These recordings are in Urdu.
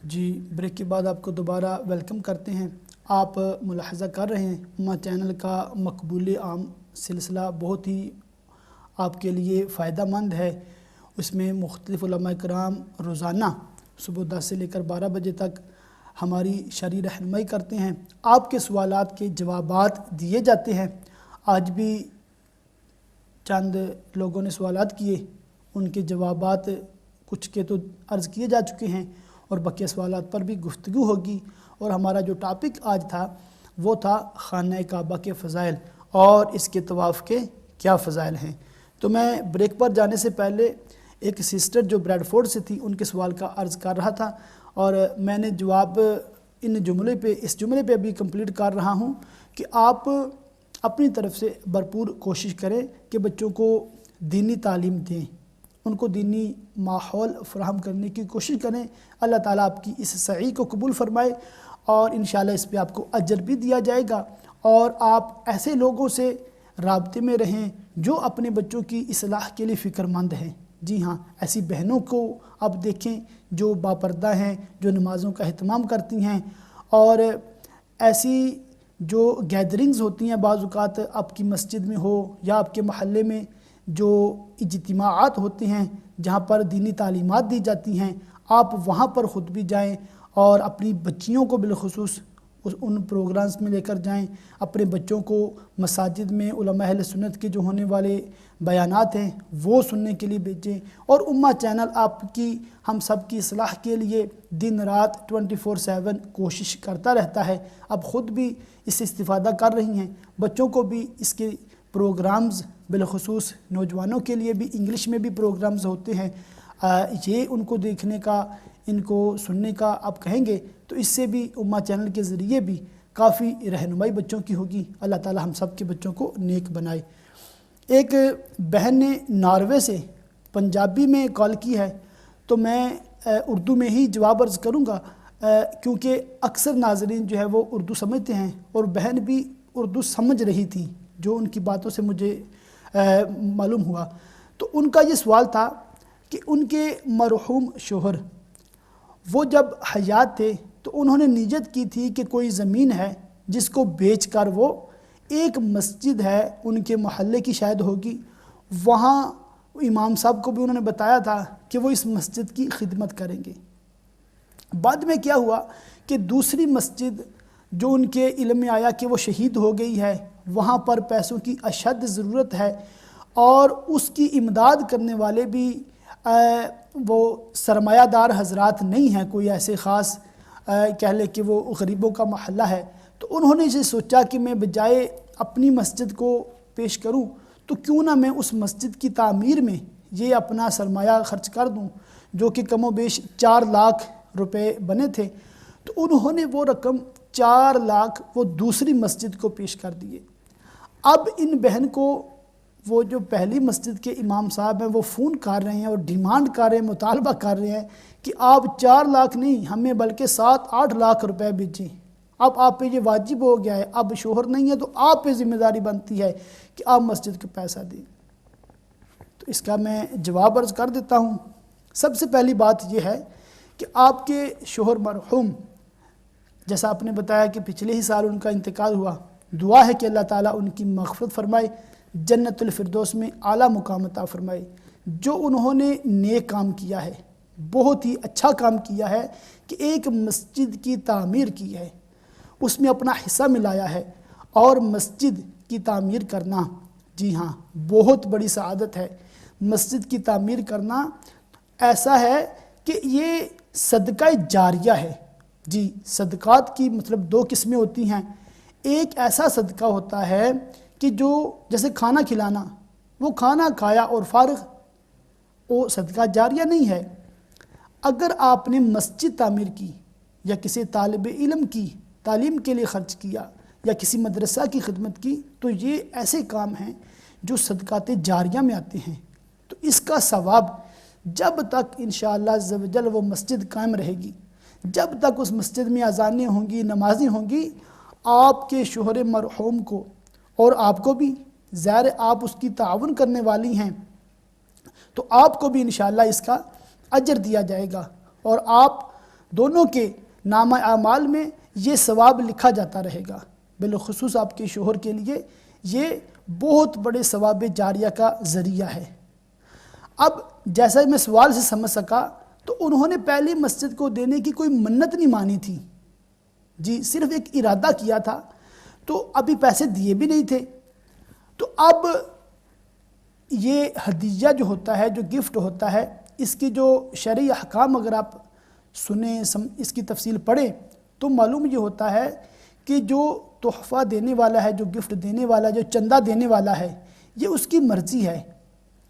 جی بریک کے بعد آپ کو دوبارہ ویلکم کرتے ہیں۔ آپ ملاحظہ کر رہے ہیں امہ چینل کا مقبول عام سلسلہ بہت ہی آپ کے لیے فائدہ مند ہے۔ اس میں مختلف علماء کرام روزانہ صبح 10 سے لے کر 12 بجے تک ہماری شرعی رہنمائی کرتے ہیں، آپ کے سوالات کے جوابات دیے جاتے ہیں۔ آج بھی چند لوگوں نے سوالات کیے، ان کے جوابات کچھ کے تو عرض کیے جا چکے ہیں اور بقیہ سوالات پر بھی گفتگو ہوگی۔ اور ہمارا جو ٹاپک آج تھا وہ تھا خانہ کعبہ کے فضائل اور اس کے طواف کے کیا فضائل ہیں۔ تو میں بریک پر جانے سے پہلے ایک سسٹر جو بریڈ فورڈ سے تھی ان کے سوال کا عرض کر رہا تھا، اور میں نے جواب اس جملے پہ ابھی کمپلیٹ کر رہا ہوں کہ آپ اپنی طرف سے بھرپور کوشش کریں کہ بچوں کو دینی تعلیم دیں، ان کو دینی ماحول فراہم کرنے کی کوشش کریں۔ اللہ تعالیٰ آپ کی اس سعی کو قبول فرمائے اور انشاءاللہ اس پہ آپ کو اجر بھی دیا جائے گا، اور آپ ایسے لوگوں سے رابطے میں رہیں جو اپنے بچوں کی اصلاح کے لیے فکر مند ہیں۔ جی ہاں، ایسی بہنوں کو آپ دیکھیں جو باپردہ ہیں، جو نمازوں کا اہتمام کرتی ہیں، اور ایسی جو گیدرنگز ہوتی ہیں بعض اوقات آپ کی مسجد میں ہو یا آپ کے محلے میں جو اجتماعات ہوتے ہیں جہاں پر دینی تعلیمات دی جاتی ہیں، آپ وہاں پر خود بھی جائیں اور اپنی بچیوں کو بالخصوص ان پروگرامز میں لے کر جائیں۔ اپنے بچوں کو مساجد میں علماء اہل سنت کے جو ہونے والے بیانات ہیں وہ سننے کے لیے بھیجیں، اور امہ چینل آپ کی ہم سب کی اصلاح کے لیے دن رات 24/7 کوشش کرتا رہتا ہے۔ اب خود بھی اس سے استفادہ کر رہی ہیں، بچوں کو بھی اس کے پروگرامز بالخصوص نوجوانوں کے لیے بھی انگلش میں بھی پروگرامز ہوتے ہیں، یہ ان کو دیکھنے کا، ان کو سننے کا آپ کہیں گے تو اس سے بھی امہ چینل کے ذریعے بھی کافی رہنمائی بچوں کی ہوگی۔ اللہ تعالی ہم سب کے بچوں کو نیک بنائے۔ ایک بہن نے ناروے سے پنجابی میں کال کی ہے، تو میں اردو میں ہی جواب عرض کروں گا کیونکہ اکثر ناظرین جو ہے وہ اردو سمجھتے ہیں، اور بہن بھی اردو سمجھ رہی تھی جو ان کی باتوں سے مجھے معلوم ہوا۔ تو ان کا یہ سوال تھا کہ ان کے مرحوم شوہر وہ جب حیات تھے تو انہوں نے نیت کی تھی کہ کوئی زمین ہے جس کو بیچ کر وہ ایک مسجد ہے ان کے محلے کی شاید ہوگی، وہاں امام صاحب کو بھی انہوں نے بتایا تھا کہ وہ اس مسجد کی خدمت کریں گے۔ بعد میں کیا ہوا کہ دوسری مسجد جو ان کے علم میں آیا کہ وہ شہید ہو گئی ہے، وہاں پر پیسوں کی اشد ضرورت ہے، اور اس کی امداد کرنے والے بھی وہ سرمایہ دار حضرات نہیں ہیں، کوئی ایسے خاص کہہ لے کہ وہ غریبوں کا محلہ ہے۔ تو انہوں نے اسے سوچا کہ میں بجائے اپنی مسجد کو پیش کروں تو کیوں نہ میں اس مسجد کی تعمیر میں یہ اپنا سرمایہ خرچ کر دوں، جو کہ کم و بیش 4 لاکھ روپے بنے تھے۔ تو انہوں نے وہ رقم 4 لاکھ وہ دوسری مسجد کو پیش کر دیے۔ اب ان بہن کو وہ جو پہلی مسجد کے امام صاحب ہیں وہ فون کر رہے ہیں اور ڈیمانڈ کر رہے ہیں، مطالبہ کر رہے ہیں کہ آپ 4 لاکھ نہیں ہمیں بلکہ 7-8 لاکھ روپے بھیجیں۔ اب آپ پہ یہ واجب ہو گیا ہے، اب شوہر نہیں ہے تو آپ پہ ذمہ داری بنتی ہے کہ آپ مسجد کو پیسہ دیں۔ تو اس کا میں جواب عرض کر دیتا ہوں۔ سب سے پہلی بات یہ ہے کہ آپ کے شوہر مرحوم، جیسا آپ نے بتایا کہ پچھلے ہی سال ان کا انتقال ہوا، دعا ہے کہ اللہ تعالیٰ ان کی مغفرت فرمائے، جنت الفردوس میں اعلیٰ مقام عطا فرمائے۔ جو انہوں نے نیک کام کیا ہے، بہت ہی اچھا کام کیا ہے کہ ایک مسجد کی تعمیر کی ہے، اس میں اپنا حصہ ملایا ہے، اور مسجد کی تعمیر کرنا جی ہاں بہت بڑی سعادت ہے۔ مسجد کی تعمیر کرنا ایسا ہے کہ یہ صدقہ جاریہ ہے۔ جی، صدقات کی مطلب 2 قسمیں ہوتی ہیں۔ ایک ایسا صدقہ ہوتا ہے کہ جو جیسے کھانا کھلانا، وہ کھانا کھایا اور فارغ، وہ صدقہ جاریہ نہیں ہے۔ اگر آپ نے مسجد تعمیر کی یا کسی طالب علم کی تعلیم کے لیے خرچ کیا یا کسی مدرسہ کی خدمت کی تو یہ ایسے کام ہیں جو صدقات جاریہ میں آتے ہیں۔ تو اس کا ثواب جب تک انشاءاللہ عز و جل وہ مسجد قائم رہے گی، جب تک اس مسجد میں اذانیں ہوں گی، نمازیں ہوں گی، آپ کے شوہر مرحوم کو اور آپ کو بھی، ظاہر آپ اس کی تعاون کرنے والی ہیں تو آپ کو بھی انشاءاللہ اس کا اجر دیا جائے گا، اور آپ دونوں کے نامہ اعمال میں یہ ثواب لکھا جاتا رہے گا۔ بالخصوص آپ کے شوہر کے لیے یہ بہت بڑے ثواب جاریہ کا ذریعہ ہے۔ اب جیسا میں سوال سے سمجھ سکا تو انہوں نے پہلی مسجد کو دینے کی کوئی منت نہیں مانی تھی، جی صرف ایک ارادہ کیا تھا، تو ابھی پیسے دیے بھی نہیں تھے۔ تو اب یہ ہدیہ جو ہوتا ہے، جو گفٹ ہوتا ہے، اس کی جو شرعی احکام اگر آپ سنیں، اس کی تفصیل پڑھیں تو معلوم یہ ہوتا ہے کہ جو تحفہ دینے والا ہے، جو گفٹ دینے والا، جو چندہ دینے والا ہے، یہ اس کی مرضی ہے۔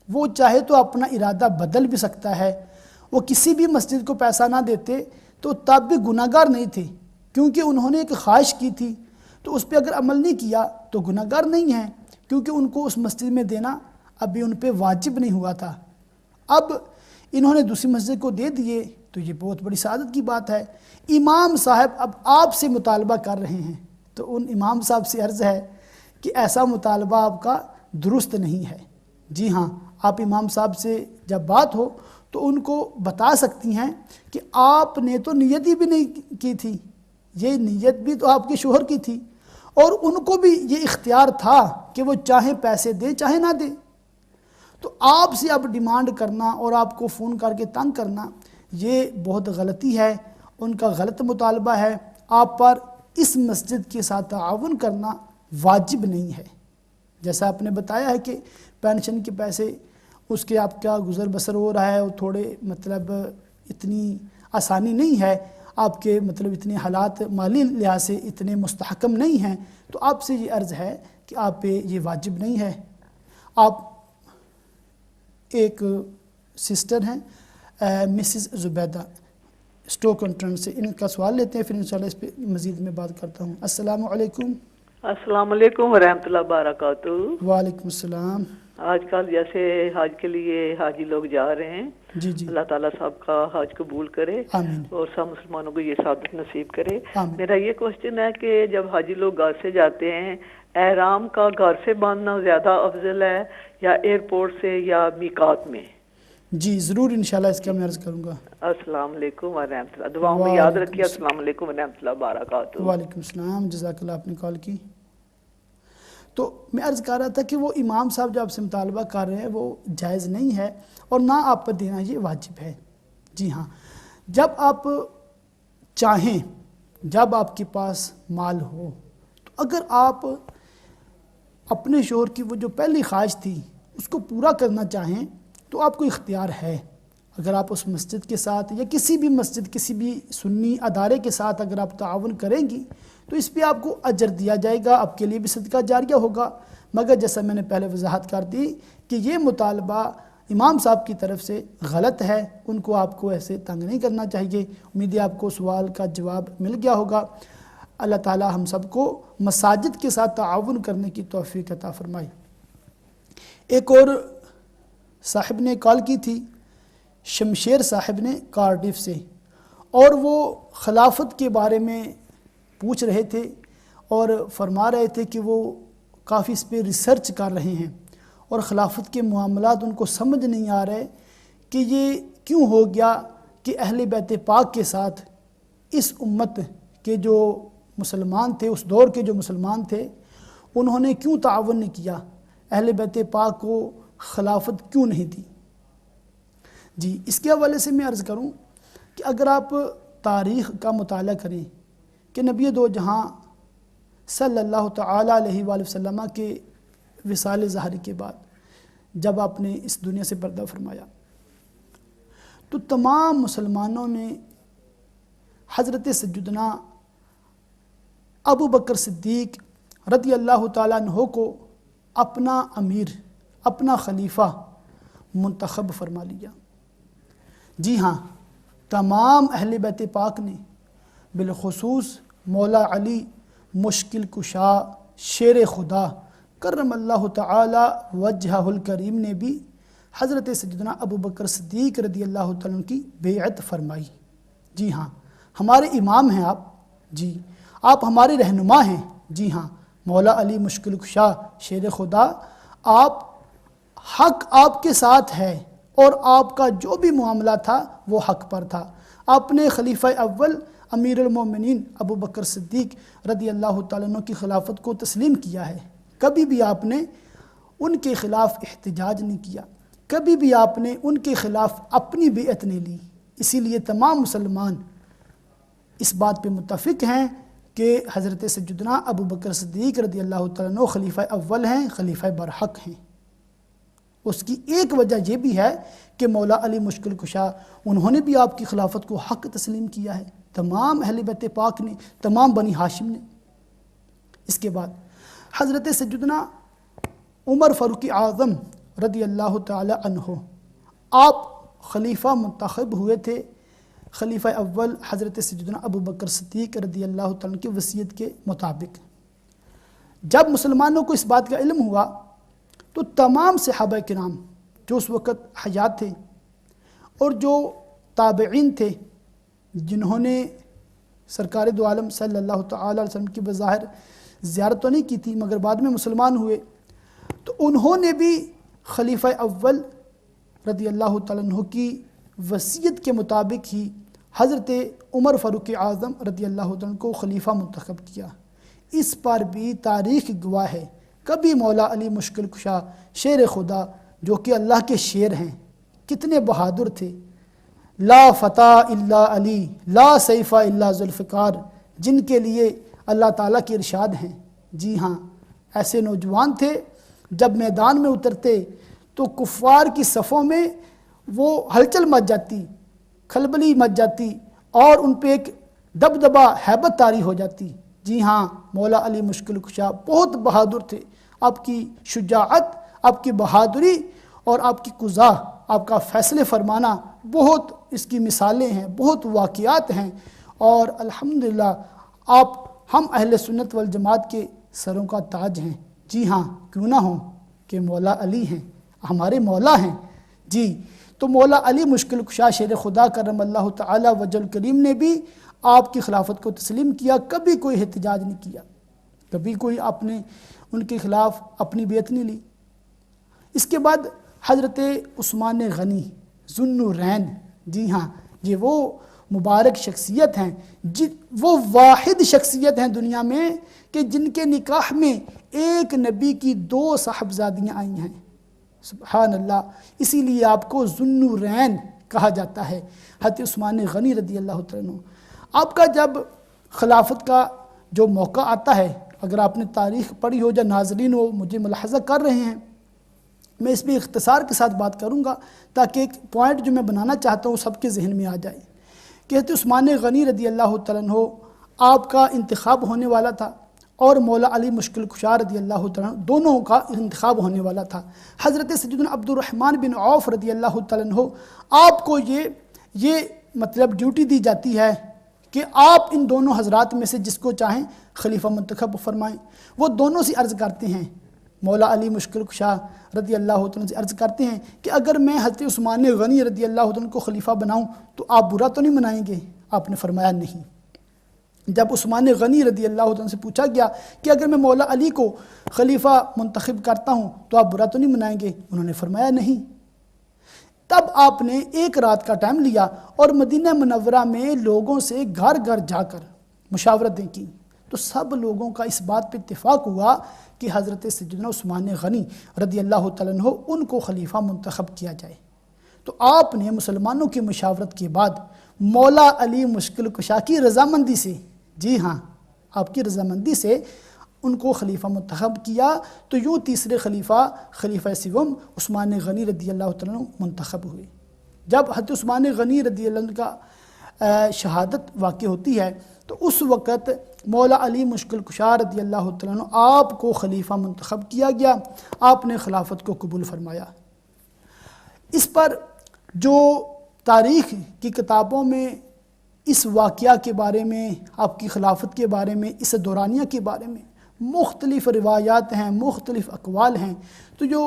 وہ چاہے تو اپنا ارادہ بدل بھی سکتا ہے۔ وہ کسی بھی مسجد کو پیسہ نہ دیتے تو تب بھی گناہگار نہیں تھے، کیونکہ انہوں نے ایک خواہش کی تھی، تو اس پہ اگر عمل نہیں کیا تو گناہگار نہیں ہیں، کیونکہ ان کو اس مسجد میں دینا ابھی ان پہ واجب نہیں ہوا تھا۔ اب انہوں نے دوسری مسجد کو دے دیے تو یہ بہت بڑی سعادت کی بات ہے۔ امام صاحب اب آپ سے مطالبہ کر رہے ہیں، تو ان امام صاحب سے عرض ہے کہ ایسا مطالبہ آپ کا درست نہیں ہے۔ جی ہاں، آپ امام صاحب سے جب بات ہو تو ان کو بتا سکتی ہیں کہ آپ نے تو نیت ہی بھی نہیں کی تھی، یہ نیت بھی تو آپ کے شوہر کی تھی، اور ان کو بھی یہ اختیار تھا کہ وہ چاہیں پیسے دیں چاہے نہ دیں۔ تو آپ سے اب ڈیمانڈ کرنا اور آپ کو فون کر کے تنگ کرنا یہ بہت غلطی ہے، ان کا غلط مطالبہ ہے۔ آپ پر اس مسجد کے ساتھ تعاون کرنا واجب نہیں ہے۔ جیسا آپ نے بتایا ہے کہ پینشن کے پیسے اس کے آپ کا گزر بسر ہو رہا ہے، وہ تھوڑے مطلب اتنی آسانی نہیں ہے، آپ کے مطلب اتنے حالات مالی لحاظ سے اتنے مستحکم نہیں ہیں، تو آپ سے یہ عرض ہے کہ آپ پہ یہ واجب نہیں ہے۔ آپ ایک سسٹر ہیں مسز زبیدہ اسٹوک انٹرن سے، ان کا سوال لیتے ہیں، پھر انشاءاللہ اس پہ مزید میں بات کرتا ہوں۔ السلام علیکم۔ السلام علیکم ورحمۃ اللہ وبرکاتہ۔ وعلیکم السلام۔ آج کل جیسے حج کے لیے حاجی لوگ جا رہے ہیں، جی جی، اللہ تعالیٰ سب کا حج قبول کرے آمین اور سب مسلمانوں کو یہ سعادت نصیب کرے۔ آمین۔ میرا یہ کوشچن ہے کہ جب حاجی لوگ گھر سے جاتے ہیں، احرام کا گھر سے باندھنا زیادہ افضل ہے یا ایئرپورٹ سے یا میقات میں؟ جی ضرور انشاءاللہ اس کا میں عرض کروں گا۔ السلام علیکم ورحمۃ اللہ، دعاؤں میں یاد رکھیے۔ السلام علیکم ورحمۃ اللہ وبرکاتہ۔ وعلیکم السلام، جزاک اللہ، آپ نے کال کی۔ تو میں عرض کر رہا تھا کہ وہ امام صاحب جو آپ سے مطالبہ کر رہے ہیں وہ جائز نہیں ہے، اور نہ آپ پر دینا یہ واجب ہے۔ جی ہاں، جب آپ چاہیں، جب آپ کے پاس مال ہو، تو اگر آپ اپنے شوہر کی وہ جو پہلی خواہش تھی اس کو پورا کرنا چاہیں تو آپ کو اختیار ہے۔ اگر آپ اس مسجد کے ساتھ یا کسی بھی مسجد، کسی بھی سنی ادارے کے ساتھ اگر آپ تعاون کریں گی تو اس پہ آپ کو اجر دیا جائے گا، آپ کے لیے بھی صدقہ جاریہ ہوگا۔ مگر جیسا میں نے پہلے وضاحت کر دی کہ یہ مطالبہ امام صاحب کی طرف سے غلط ہے، ان کو آپ کو ایسے تنگ نہیں کرنا چاہیے۔ امید ہے آپ کو سوال کا جواب مل گیا ہوگا۔ اللہ تعالی ہم سب کو مساجد کے ساتھ تعاون کرنے کی توفیق عطا فرمائے۔ ایک اور صاحب نے کال کی تھی، شمشیر صاحب نے کارڈف سے، اور وہ خلافت کے بارے میں پوچھ رہے تھے اور فرما رہے تھے کہ وہ کافی اس پہ ریسرچ کر رہے ہیں، اور خلافت کے معاملات ان کو سمجھ نہیں آ رہے کہ یہ کیوں ہو گیا کہ اہل بیت پاک کے ساتھ اس امت کے جو مسلمان تھے، اس دور کے جو مسلمان تھے، انہوں نے کیوں تعاون نہیں کیا، اہل بیت پاک کو خلافت کیوں نہیں دی۔ جی اس کے حوالے سے میں عرض کروں کہ اگر آپ تاریخ کا مطالعہ کریں کہ نبی دو جہاں صلی اللہ تعالیٰ علیہ وآلہ وسلم کے وصال ظاہری کے بعد جب آپ نے اس دنیا سے پردہ فرمایا تو تمام مسلمانوں نے حضرت سیدنا ابو بکر صدیق رضی اللہ تعالیٰ عنہ کو اپنا امیر، اپنا خلیفہ منتخب فرما لیا۔ جی ہاں، تمام اہل بیت پاک نے، بالخصوص مولا علی مشکل کشا شیر خدا کرم اللہ تعالی وجہہ الکریم نے بھی حضرت سیدنا ابو بکر صدیق رضی اللہ تعالیٰ عنہ کی بیعت فرمائی۔ جی ہاں، ہمارے امام ہیں آپ، جی آپ ہمارے رہنما ہیں، جی ہاں مولا علی مشکل کشا شیر خدا، آپ حق آپ کے ساتھ ہے، اور آپ کا جو بھی معاملہ تھا وہ حق پر تھا۔ آپ نے خلیفہ اول امیر المومنین ابو بکر صدیق رضی اللہ تعالیٰ عنہ کی خلافت کو تسلیم کیا ہے، کبھی بھی آپ نے ان کے خلاف احتجاج نہیں کیا، کبھی بھی آپ نے ان کے خلاف اپنی بیعت نہیں لی۔ اسی لیے تمام مسلمان اس بات پہ متفق ہیں کہ حضرت سیدنا ابو بکر صدیق رضی اللہ تعالیٰ عنہ خلیفہ اول ہیں، خلیفہ برحق ہیں۔ اس کی ایک وجہ یہ بھی ہے کہ مولا علی مشکل کشا انہوں نے بھی آپ کی خلافت کو حق تسلیم کیا ہے، تمام اہل بیت پاک نے، تمام بنی ہاشم نے۔ اس کے بعد حضرت سیدنا عمر فاروق اعظم رضی اللہ تعالی عنہ آپ خلیفہ منتخب ہوئے تھے خلیفہ اول حضرت سیدنا ابو بکر صدیق رضی اللہ تعالیٰ کی وصیت کے مطابق۔ جب مسلمانوں کو اس بات کا علم ہوا تو تمام صحابہ کرام جو اس وقت حیات تھے اور جو تابعین تھے جنہوں نے سرکار دو عالم صلی اللہ تعالی علیہ وسلم کی بظاہر زیارت تو نہیں کی تھی مگر بعد میں مسلمان ہوئے، تو انہوں نے بھی خلیفہ اول رضی اللہ تعالیٰ عنہ کی وصیت کے مطابق ہی حضرت عمر فاروق اعظم رضی اللہ تعالیٰ عنہ کو خلیفہ منتخب کیا۔ اس پر بھی تاریخ گواہ ہے، کبھی مولا علی مشکل کشا شیر خدا جو کہ اللہ کے شیر ہیں، کتنے بہادر تھے، لا فتح الا علی لا سیف الا ذوالفقار، جن کے لیے اللہ تعالیٰ کے ارشاد ہیں۔ جی ہاں، ایسے نوجوان تھے جب میدان میں اترتے تو کفار کی صفوں میں وہ ہلچل مچ جاتی، کھلبلی مچ جاتی اور ان پہ ایک دبدبہ ہیبت طاری ہو جاتی۔ جی ہاں، مولا علی مشکل کشا بہت بہادر تھے، آپ کی شجاعت، آپ کی بہادری اور آپ کی قضا، آپ کا فیصلے فرمانا بہت اس کی مثالیں ہیں، بہت واقعات ہیں، اور الحمدللہ آپ ہم اہل سنت والجماعت کے سروں کا تاج ہیں۔ جی ہاں، کیوں نہ ہوں کہ مولا علی ہیں، ہمارے مولا ہیں۔ جی تو مولا علی مشکل کشا شیر خدا کرم اللہ تعالی وجہ الکریم نے بھی آپ کی خلافت کو تسلیم کیا، کبھی کوئی احتجاج نہیں کیا، کبھی کوئی آپ نے ان کے خلاف اپنی بیعت نہیں لی۔ اس کے بعد حضرت عثمان غنی ذو النورین، جی ہاں، یہ وہ مبارک شخصیت ہیں، وہ واحد شخصیت ہیں دنیا میں کہ جن کے نکاح میں ایک نبی کی 2 صاحبزادیاں آئی ہیں۔ سبحان اللہ، اسی لیے آپ کو ذو النورین کہا جاتا ہے۔ حضرت عثمان غنی رضی اللہ تعالیٰ عنہ، آپ کا جب خلافت کا جو موقع آتا ہے، اگر آپ نے تاریخ پڑھی ہو یا ناظرین وہ مجھے ملاحظہ کر رہے ہیں، میں اس میں اختصار کے ساتھ بات کروں گا تاکہ ایک پوائنٹ جو میں بنانا چاہتا ہوں سب کے ذہن میں آ جائے کہ حضرت عثمان غنی رضی اللہ تعالیٰ عنہ آپ کا انتخاب ہونے والا تھا اور مولا علی مشکل کشا رضی اللہ تعالیٰ عنہ دونوں کا انتخاب ہونے والا تھا۔ حضرت سیدنا عبد الرحمن بن عوف رضی اللہ تعالیٰ عنہ آپ کو یہ مطلب ڈیوٹی دی جاتی ہے کہ آپ ان دونوں حضرات میں سے جس کو چاہیں خلیفہ منتخب فرمائیں۔ وہ دونوں سے عرض کرتے ہیں، مولا علی مشکل کشا رضی اللہ تعالیٰ سے عرض کرتے ہیں کہ اگر میں حضرت عثمان غنی رضی اللہ تعالیٰ کو خلیفہ بناؤں تو آپ برا تو نہیں منائیں گے؟ آپ نے فرمایا نہیں۔ جب عثمان غنی رضی اللہ عنہ سے پوچھا گیا کہ اگر میں مولا علی کو خلیفہ منتخب کرتا ہوں تو آپ برا تو نہیں منائیں گے؟ انہوں نے فرمایا نہیں۔ تب آپ نے ایک رات کا ٹائم لیا اور مدینہ منورہ میں لوگوں سے گھر گھر جا کر مشاورتیں کی، تو سب لوگوں کا اس بات پہ اتفاق ہوا کہ حضرت سیدنا عثمان غنی رضی اللہ تعالیٰ عنہ ان کو خلیفہ منتخب کیا جائے۔ تو آپ نے مسلمانوں کی مشاورت کے بعد مولا علی مشکل کشا کی رضامندی سے، جی ہاں، آپ کی رضامندی سے ان کو خلیفہ منتخب کیا، تو یوں تیسرے خلیفہ سوم عثمان غنی رضی اللہ تعالیٰ عنہ منتخب ہوئے۔ جب حضرت عثمان غنی رضی اللہ عنہ کا شہادت واقع ہوتی ہے تو اس وقت مولا علی مشکل کشا رضی اللہ تعالیٰ عنہ آپ کو خلیفہ منتخب کیا گیا، آپ نے خلافت کو قبول فرمایا۔ اس پر جو تاریخ کی کتابوں میں اس واقعہ کے بارے میں، آپ کی خلافت کے بارے میں، اس دورانیہ کے بارے میں مختلف روایات ہیں، مختلف اقوال ہیں، تو جو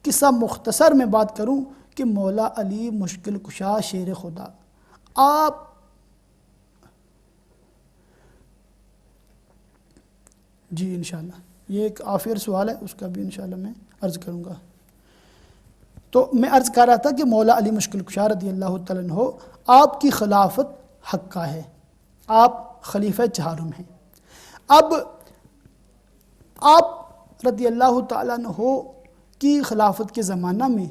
قصہ مختصر میں بات کروں کہ مولا علی مشکل کشا شیر خدا آپ جی انشاءاللہ یہ ایک آخر سوال ہے، اس کا بھی انشاءاللہ میں عرض کروں گا۔ تو میں عرض کر رہا تھا کہ مولا علی مشکل کشا رضی اللہ تعالیٰ عنہ آپ کی خلافت حق کا ہے، آپ خلیفہ چہارم ہیں۔ اب آپ رضی اللہ تعالیٰ عنہ کی خلافت کے زمانہ میں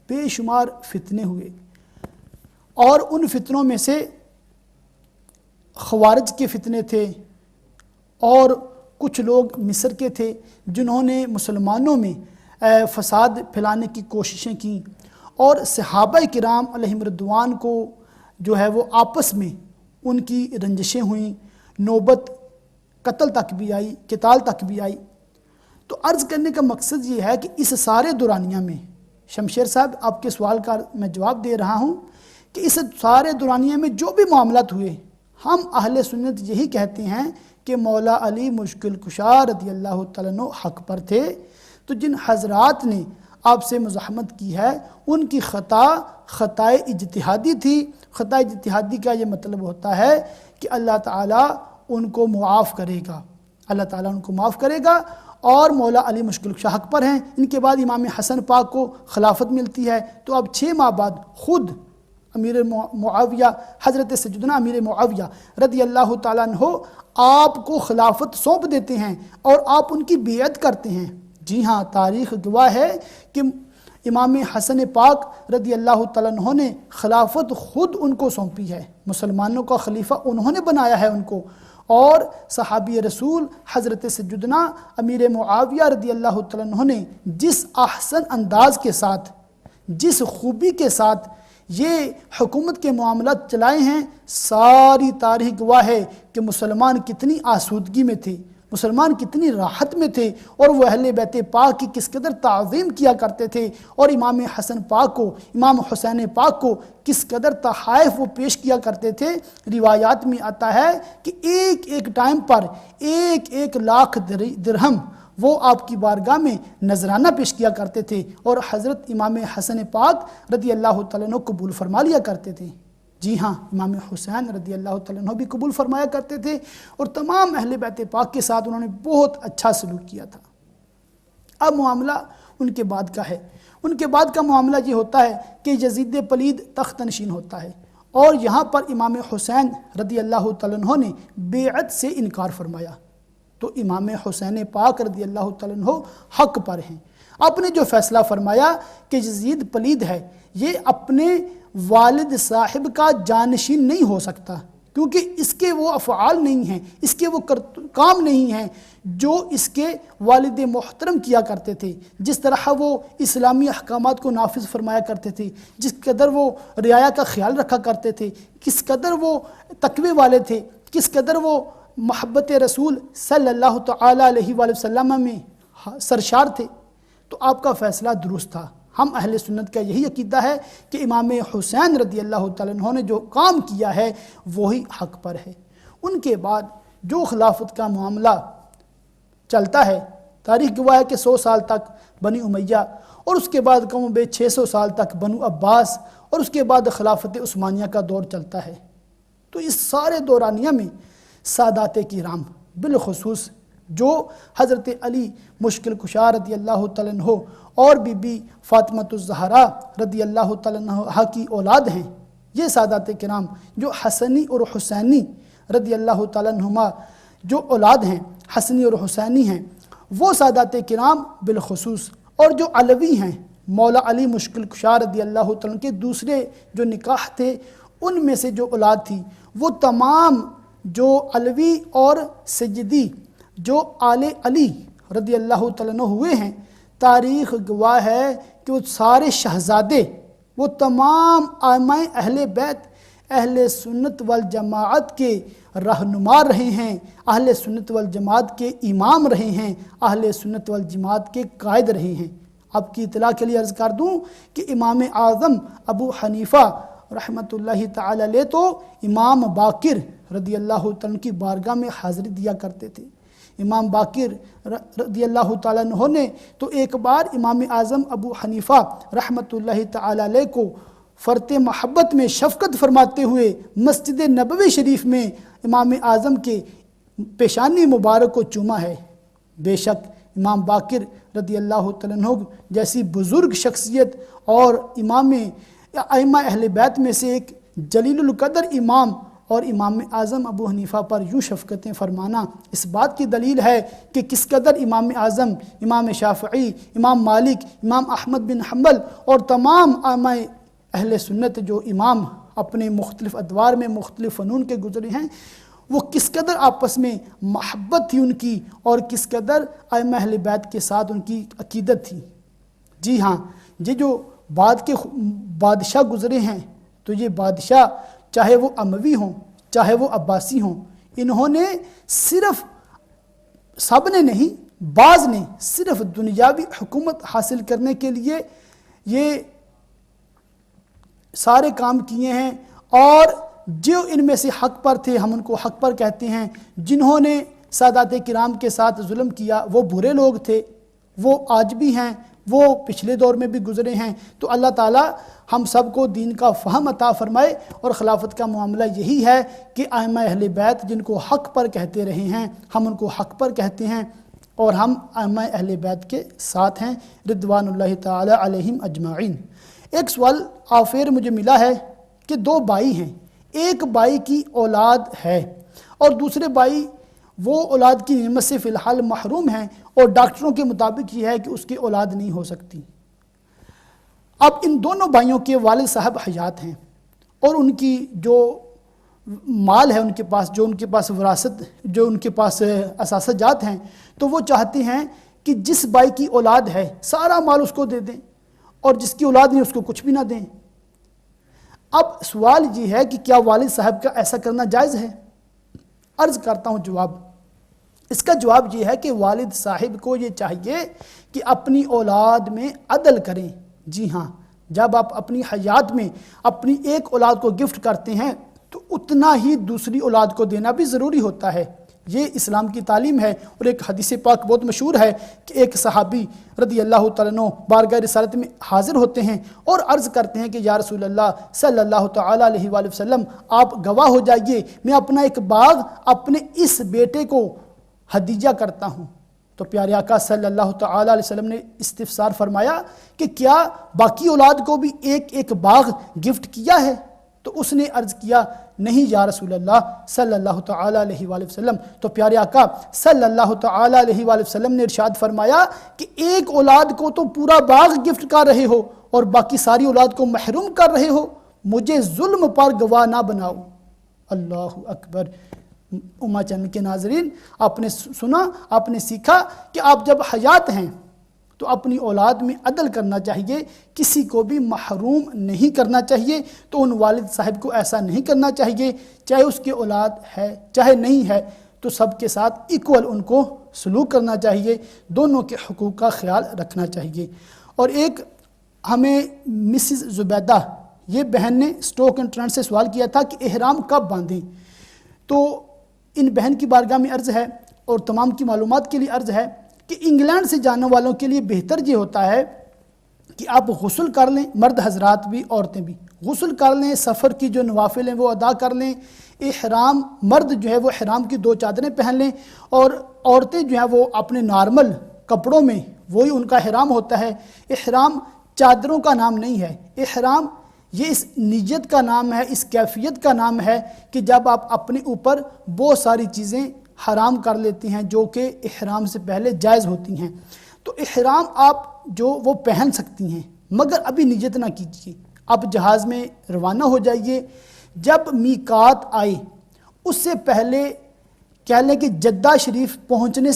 بے شمار فتنے ہوئے، اور ان فتنوں میں سے خوارج کے فتنے تھے، اور کچھ لوگ مصر کے تھے جنہوں نے مسلمانوں میں فساد پھیلانے کی کوششیں کیں، اور صحابہ کرام علیہم رضوان کو جو ہے وہ آپس میں ان کی رنجشیں ہوئیں، نوبت قتل تک بھی آئی، قتال تک بھی آئی۔ تو عرض کرنے کا مقصد یہ ہے کہ اس سارے دورانیہ میں، شمشیر صاحب آپ کے سوال کا میں جواب دے رہا ہوں کہ اس سارے دورانیہ میں جو بھی معاملات ہوئے، ہم اہل سنت یہی کہتے ہیں کہ مولا علی مشکل کشا رضی اللہ تعالیٰ عنہ حق پر تھے۔ تو جن حضرات نے آپ سے مزاحمت کی ہے ان کی خطائے اجتہادی تھی۔ خطائے اجتہادی کا یہ مطلب ہوتا ہے کہ اللہ تعالیٰ ان کو معاف کرے گا، اللہ تعالیٰ ان کو معاف کرے گا، اور مولا علی مشکل کشا حق پر ہیں۔ ان کے بعد امام حسن پاک کو خلافت ملتی ہے، تو اب 6 ماہ بعد خود امیر معاویہ، حضرت سیدنا امیر معاویہ رضی اللہ تعالیٰ عنہ آپ کو خلافت سونپ دیتے ہیں اور آپ ان کی بیعت کرتے ہیں۔ جی ہاں، تاریخ گواہ ہے کہ امام حسن پاک رضی اللہ تعالیٰ عنہ نے خلافت خود ان کو سونپی ہے، مسلمانوں کا خلیفہ انہوں نے بنایا ہے ان کو، اور صحابی رسول حضرت سیدنا امیر معاویہ رضی اللہ تعالیٰ عنہ نے جس احسن انداز کے ساتھ، جس خوبی کے ساتھ یہ حکومت کے معاملات چلائے ہیں، ساری تاریخ گواہ ہے کہ مسلمان کتنی آسودگی میں تھے، مسلمان کتنی راحت میں تھے، اور وہ اہل بیت پاک کی کس قدر تعظیم کیا کرتے تھے، اور امام حسن پاک کو، امام حسین پاک کو کس قدر تحائف وہ پیش کیا کرتے تھے۔ روایات میں آتا ہے کہ ایک ایک ٹائم پر 1 لاکھ درہم وہ آپ کی بارگاہ میں نذرانہ پیش کیا کرتے تھے، اور حضرت امام حسن پاک رضی اللہ تعالیٰ عنہ قبول فرما لیا کرتے تھے۔ جی ہاں، امام حسین رضی اللہ تعالیٰ عنہ بھی قبول فرمایا کرتے تھے، اور تمام اہل بیت پاک کے ساتھ انہوں نے بہت اچھا سلوک کیا تھا۔ اب معاملہ ان کے بعد کا ہے۔ ان کے بعد کا معاملہ یہ ہوتا ہے کہ یزید پلید تخت نشین ہوتا ہے، اور یہاں پر امام حسین رضی اللہ تعالیٰ عنہ نے بیعت سے انکار فرمایا۔ تو امام حسین پاک رضی اللہ تعالیٰ عنہ حق پر ہیں۔ آپ نے جو فیصلہ فرمایا کہ یزید پلید ہے، یہ اپنے والد صاحب کا جانشین نہیں ہو سکتا، کیونکہ اس کے وہ افعال نہیں ہیں، اس کے وہ کام نہیں ہیں جو اس کے والد محترم کیا کرتے تھے، جس طرح وہ اسلامی احکامات کو نافذ فرمایا کرتے تھے، جس قدر وہ رعایا کا خیال رکھا کرتے تھے، کس قدر وہ تقوی والے تھے، کس قدر وہ محبت رسول صلی اللہ تعالی علیہ وآلہ وسلم میں سرشار تھے۔ تو آپ کا فیصلہ درست تھا۔ ہم اہل سنت کا یہی عقیدہ ہے کہ امام حسین رضی اللہ تعالیٰ عنہ نے جو کام کیا ہے وہی حق پر ہے۔ ان کے بعد جو خلافت کا معاملہ چلتا ہے، تاریخ گواہ ہے کہ 100 سال تک بنی امیہ، اور اس کے بعد کم و بیش 600 سال تک بنو عباس، اور اس کے بعد خلافت عثمانیہ کا دور چلتا ہے۔ تو اس سارے دورانیہ میں سادات کرام، بالخصوص جو حضرت علی مشکل کشا رضی اللہ تعالیٰ عنہ اور بی بی فاطمۃ الزہراء رضی اللہ تعالیٰ عنہ کی اولاد ہیں، یہ سادات کرام جو حسنی اور حسینی رضی اللہ تعالیٰ عنہما جو اولاد ہیں، حسنی اور حسینی ہیں، وہ سادات کرام بالخصوص، اور جو علوی ہیں، مولا علی مشکل کشا رضی اللہ تعالیٰ عنہ کے دوسرے جو نکاح تھے ان میں سے جو اولاد تھی، وہ تمام جو علوی اور سیدی جو آل علی رضی اللہ تعالیٰ عنہ ہوئے ہیں، تاریخ گواہ ہے کہ وہ سارے شہزادے، وہ تمام ائمہ اہل بیت، اہل سنت والجماعت کے رہنما رہے ہیں، اہل سنت والجماعت کے امام رہے ہیں، اہل سنت والجماعت کے قائد رہے ہیں۔ آپ کی اطلاع کے لیے عرض کر دوں کہ امام اعظم ابو حنیفہ رحمۃ اللہ تعالی علیہ تو امام باقر رضی اللہ تعالیٰ کی بارگاہ میں حاضری دیا کرتے تھے۔ امام باقر رضی اللہ تعالیٰ عنہ نے تو ایک بار امام اعظم ابو حنیفہ رحمۃ اللہ تعالی علیہ کو فرط محبت میں شفقت فرماتے ہوئے مسجد نبوی شریف میں امام اعظم کے پیشانی مبارک کو چوما ہے۔ بے شک امام باقر رضی اللہ تعالیٰ عنہ جیسی بزرگ شخصیت اور امام ائمہ اہل بیت میں سے ایک جلیل القدر امام اور امام اعظم ابو حنیفہ پر یوں شفقتیں فرمانا اس بات کی دلیل ہے کہ کس قدر امام اعظم، امام شافعی، امام مالک، امام احمد بن حنبل اور تمام ائمہ اہل سنت جو امام اپنے مختلف ادوار میں مختلف فنون کے گزرے ہیں، وہ کس قدر آپس میں محبت تھی ان کی اور کس قدر ائمہ اہل بیت کے ساتھ ان کی عقیدت تھی۔ جی ہاں، یہ جو بعد کے بادشاہ گزرے ہیں تو یہ بادشاہ چاہے وہ اموی ہوں چاہے وہ عباسی ہوں، انہوں نے صرف، سب نے نہیں، بعض نے صرف دنیاوی حکومت حاصل کرنے کے لیے یہ سارے کام کیے ہیں، اور جو ان میں سے حق پر تھے ہم ان کو حق پر کہتے ہیں، جنہوں نے سادات کرام کے ساتھ ظلم کیا وہ برے لوگ تھے، وہ آج بھی ہیں، وہ پچھلے دور میں بھی گزرے ہیں۔ تو اللہ تعالی ہم سب کو دین کا فہم عطا فرمائے، اور خلافت کا معاملہ یہی ہے کہ ائمہ اہل بیت جن کو حق پر کہتے رہے ہیں ہم ان کو حق پر کہتے ہیں، اور ہم ائمہ اہل بیت کے ساتھ ہیں رضوان اللہ تعالی علیہم اجمعین۔ ایک سوال آفیر مجھے ملا ہے کہ دو بھائی ہیں، ایک بھائی کی اولاد ہے اور دوسرے بھائی وہ اولاد کی نعمت سے فی الحال محروم ہیں، اور ڈاکٹروں کے مطابق یہ ہے کہ اس کی اولاد نہیں ہو سکتی۔ اب ان دونوں بھائیوں کے والد صاحب حیات ہیں، اور ان کی جو مال ہے ان کے پاس، جو ان کے پاس وراثت، جو ان کے پاس اثاثہ جات ہیں، تو وہ چاہتے ہیں کہ جس بھائی کی اولاد ہے سارا مال اس کو دے دیں، اور جس کی اولاد نہیں اس کو کچھ بھی نہ دیں۔ اب سوال یہ ہے کہ کیا والد صاحب کا ایسا کرنا جائز ہے؟ عرض کرتا ہوں جواب۔ اس کا جواب یہ ہے کہ والد صاحب کو یہ چاہیے کہ اپنی اولاد میں عدل کریں۔ جی ہاں، جب آپ اپنی حیات میں اپنی ایک اولاد کو گفٹ کرتے ہیں تو اتنا ہی دوسری اولاد کو دینا بھی ضروری ہوتا ہے۔ یہ اسلام کی تعلیم ہے، اور ایک حدیث پاک بہت مشہور ہے کہ ایک صحابی رضی اللہ تعالیٰ عنہ بارگاہ رسالت میں حاضر ہوتے ہیں اور عرض کرتے ہیں کہ یا رسول اللہ صلی اللہ تعالیٰ علیہ وآلہ وسلم، آپ گواہ ہو جائیے، میں اپنا ایک باغ اپنے اس بیٹے کو ہدیہ کرتا ہوں۔ تو پیارے آقا صلی اللہ تعالیٰ علیہ وسلم نے استفسار فرمایا کہ کیا باقی اولاد کو بھی ایک ایک باغ گفٹ کیا ہے؟ تو اس نے عرض کیا نہیں یا رسول اللہ صلی اللہ تعالیٰ علیہ وآلہ وسلم۔ تو پیارے آقا صلی اللہ تعالیٰ علیہ وآلہ وسلم نے ارشاد فرمایا کہ ایک اولاد کو تو پورا باغ گفٹ کر رہے ہو اور باقی ساری اولاد کو محروم کر رہے ہو، مجھے ظلم پر گواہ نہ بناؤ۔ اللہ اکبر۔ امہ چینل کے ناظرین، آپ نے سنا، آپ نے سیکھا کہ آپ جب حیات ہیں تو اپنی اولاد میں عدل کرنا چاہیے، کسی کو بھی محروم نہیں کرنا چاہیے۔ تو ان والد صاحب کو ایسا نہیں کرنا چاہیے، چاہے اس کی اولاد ہے چاہے نہیں ہے، تو سب کے ساتھ ایکول ان کو سلوک کرنا چاہیے، دونوں کے حقوق کا خیال رکھنا چاہیے۔ اور ایک ہمیں مسز زبیدہ، یہ بہن نے اسٹوک اینڈ ٹرینڈ سے سوال کیا تھا کہ احرام کب باندھیں؟ تو ان بہن کی بارگاہ میں عرض ہے اور تمام کی معلومات کے لیے عرض ہے کہ انگلینڈ سے جانے والوں کے لیے بہتر یہ ہوتا ہے کہ آپ غسل کر لیں، مرد حضرات بھی عورتیں بھی غسل کر لیں، سفر کی جو نوافل ہیں وہ ادا کر لیں، احرام مرد جو ہے وہ احرام کی 2 چادریں پہن لیں، اور عورتیں جو ہیں وہ اپنے نارمل کپڑوں میں، وہی ان کا احرام ہوتا ہے۔ احرام چادروں کا نام نہیں ہے، احرام یہ اس نیت کا نام ہے، اس کیفیت کا نام ہے کہ جب آپ اپنے اوپر بہت ساری چیزیں حرام کر لیتے ہیں جو کہ احرام سے پہلے جائز ہوتی ہیں۔ تو احرام آپ جو وہ پہن سکتی ہیں، مگر ابھی نیت نہ کیجیے، آپ جہاز میں روانہ ہو جائیے۔ جب میقات آئے اس سے پہلے کہہ لیں کہ جدہ شریف پہنچنے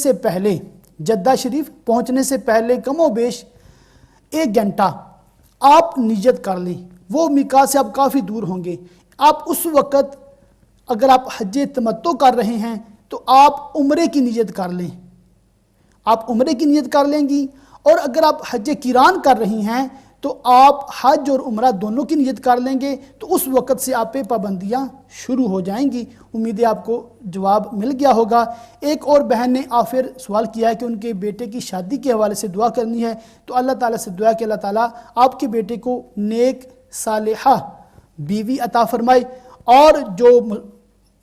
سے پہلے کم و بیش 1 گھنٹہ آپ نیت کر لیں۔ وہ میقات سے آپ کافی دور ہوں گے، آپ اس وقت اگر آپ حج تمتع کر رہے ہیں تو آپ عمرے کی نیت کر لیں، آپ عمرے کی نیت کر لیں گی، اور اگر آپ حج قران کر رہی ہیں تو آپ حج اور عمرہ دونوں کی نیت کر لیں گے، تو اس وقت سے آپ پہ پابندیاں شروع ہو جائیں گی۔ امید ہے آپ کو جواب مل گیا ہوگا۔ ایک اور بہن نے آخر سوال کیا ہے کہ ان کے بیٹے کی شادی کے حوالے سے دعا کرنی ہے، تو اللہ تعالیٰ سے دعا کہ اللہ تعالیٰ آپ کے بیٹے کو نیک صالحہ بیوی عطا فرمائے، اور جو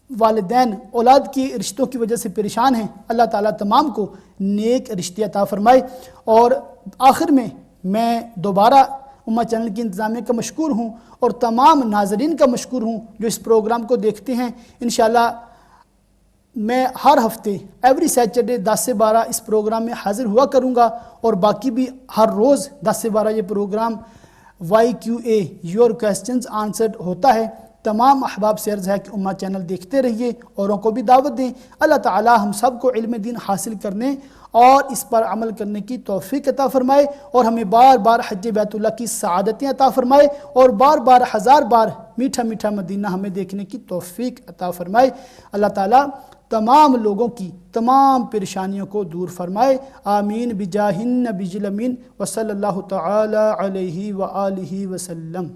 والدین اولاد کی رشتوں کی وجہ سے پریشان ہیں، اللہ تعالیٰ تمام کو نیک رشتے عطا فرمائے۔ اور آخر میں دوبارہ امہ چینل کی انتظامیہ کا مشکور ہوں اور تمام ناظرین کا مشکور ہوں جو اس پروگرام کو دیکھتے ہیں۔ انشاءاللہ میں ہر ہفتے ایوری سیچرڈے 10 سے 12 اس پروگرام میں حاضر ہوا کروں گا، اور باقی بھی ہر روز 10 سے 12 یہ program YQA your questions answered ہوتا ہے۔ تمام احباب سے عرض ہے کہ امہ چینل دیکھتے رہیے، اوروں کو بھی دعوت دیں۔ اللہ تعالی ہم سب کو علم دین حاصل کرنے اور اس پر عمل کرنے کی توفیق عطا فرمائے، اور ہمیں بار بار حج بیت اللہ کی سعادتیں عطا فرمائے، اور بار بار ہزار بار میٹھا میٹھا مدینہ ہمیں دیکھنے کی توفیق عطا فرمائے۔ اللہ تعالی تمام لوگوں کی تمام پریشانیوں کو دور فرمائے، آمین بجاہ النبی الامین وصلی اللہ تعالی علیہ وآلہ وسلم۔